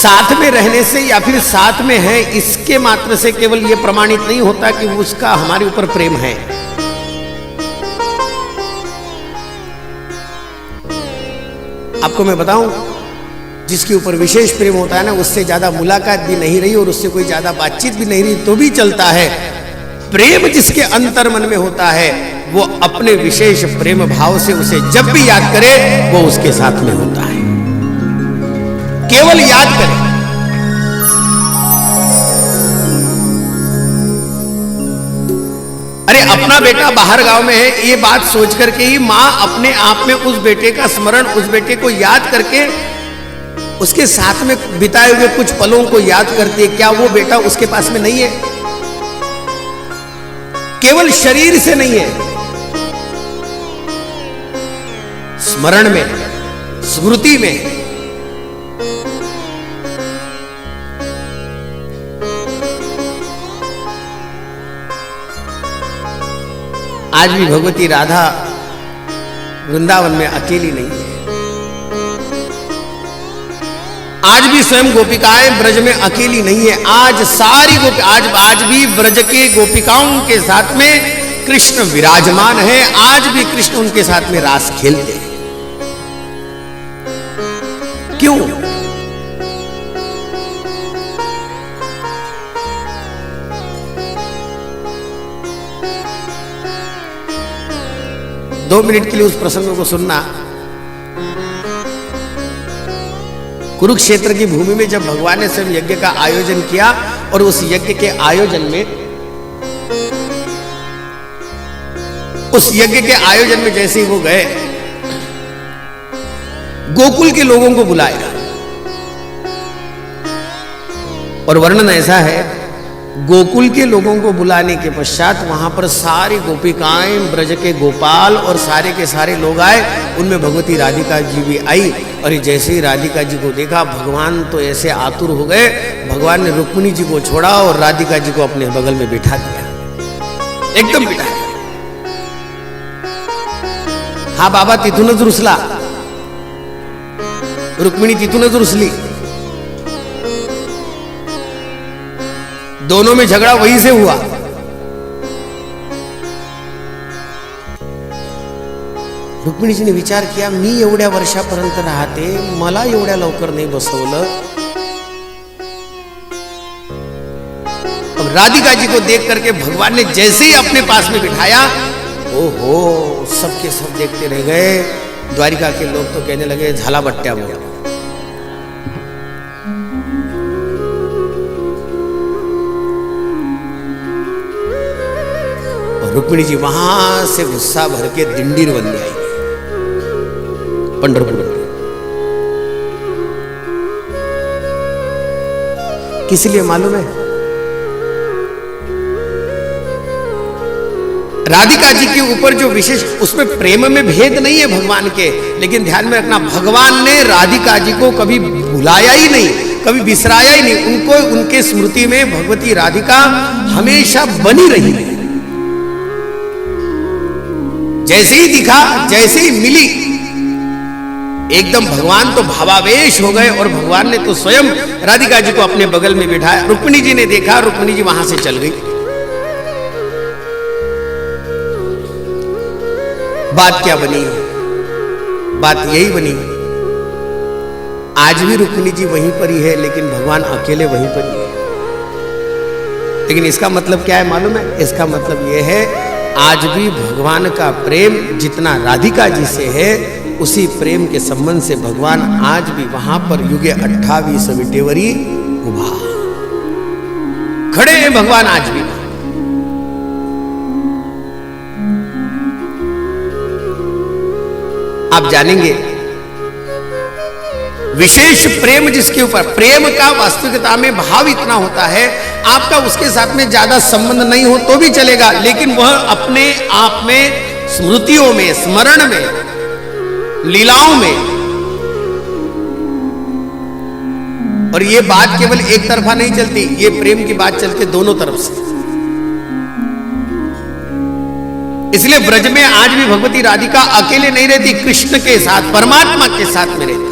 साथ में रहने से या फिर साथ में है इसके मात्र से केवल यह प्रमाणित नहीं होता कि उसका हमारे ऊपर प्रेम है। आपको मैं बताऊं, जिसके ऊपर विशेष प्रेम होता है ना, उससे ज्यादा मुलाकात भी नहीं रही और उससे कोई ज्यादा बातचीत भी नहीं रही तो भी चलता है। प्रेम जिसके अंतर मन में होता है वो अपने विशेष प्रेम भाव से उसे जब भी याद करे वो उसके साथ में होता है, केवल याद करे। अरे अपना बेटा बाहर गांव में है, ये बात सोच करके ही मां अपने आप में उस बेटे का स्मरण, उस बेटे को याद करके उसके साथ में बिताए हुए कुछ पलों को याद करती है। क्या वो बेटा उसके पास में नहीं है? केवल शरीर से नहीं है, स्मरण में, स्मृति में। आज भी भगवती राधा वृंदावन में अकेली नहीं है। आज भी स्वयं गोपिकाएं ब्रज में अकेली नहीं है। आज सारी आज भी ब्रज के गोपिकाओं के साथ में कृष्ण विराजमान है। आज भी कृष्ण उनके साथ में रास खेलते हैं। क्यों? दो मिनट के लिए उस प्रसंग को सुनना। कुरुक्षेत्र की भूमि में जब भगवान ने स्वयं यज्ञ का आयोजन किया और उस यज्ञ के आयोजन में, उस यज्ञ के आयोजन में जैसे ही वो गए, गोकुल के लोगों को बुलाया और वर्णन ऐसा है, गोकुल के लोगों को बुलाने के पश्चात वहां पर सारी गोपिकाएं, ब्रज के गोपाल और सारे के सारे लोग आए। उनमें भगवती राधिका जी भी आई और जैसे ही राधिका जी को देखा, भगवान तो ऐसे आतुर हो गए। भगवान ने रुक्मिणी जी को छोड़ा और राधिका जी को अपने बगल में बिठा दिया, एकदम बिठा दिया। हा बाबा तिथूनच रुसला, रुक्मिणी तिथूनच रुसली। दोनों में झगड़ा वहीं से हुआ। रुक्मिणी जी ने विचार किया, मी एवढ्या वर्षापर्यंत राहते, मला एवढ्या लवकर नाही बसवलं। अब राधिका जी को देख करके भगवान ने जैसे ही अपने पास में बिठाया, ओहो, सबके सब देखते रह गए। द्वारिका के लोग तो कहने लगे, झाला बट्ट्या बोला। रुक्मिणी जी वहां से गुस्सा भर के दिंडीर बनने आई पंढरपुर में। किस लिए मालूम है? राधिका जी के ऊपर जो विशेष, उसमें प्रेम में भेद नहीं है भगवान के, लेकिन ध्यान में रखना, भगवान ने राधिका जी को कभी भुलाया ही नहीं, कभी बिसराया ही नहीं। उनको, उनके स्मृति में भगवती राधिका हमेशा बनी रही है। जैसे ही दिखा, जैसे ही मिली, एकदम भगवान तो भावावेश हो गए और भगवान ने तो स्वयं राधिका जी को अपने बगल में बिठाया। रुक्मिणी जी ने देखा, रुक्मिणी जी वहां से चल गई। बात क्या बनी? बात यही बनी, आज भी रुक्मिणी जी वहीं पर ही है, लेकिन भगवान अकेले वहीं पर ही है। लेकिन इसका मतलब क्या है मालूम है? इसका मतलब यह है, आज भी भगवान का प्रेम जितना राधिका जी से है, उसी प्रेम के संबंध से भगवान आज भी वहां पर युगे 28 विटेवरी उभा खड़े हैं। भगवान आज भी। आप जानेंगे विशेष प्रेम जिसके ऊपर, प्रेम का वास्तविकता में भाव इतना होता है, आपका उसके साथ में ज्यादा संबंध नहीं हो तो भी चलेगा, लेकिन वह अपने आप में, स्मृतियों में, स्मरण में, लीलाओं में। और ये बात केवल एक तरफा नहीं चलती, ये प्रेम की बात चलती दोनों तरफ से। इसलिए ब्रज में आज भी भगवती राधिका अकेले नहीं रहती, कृष्ण के साथ, परमात्मा के साथ में रहती।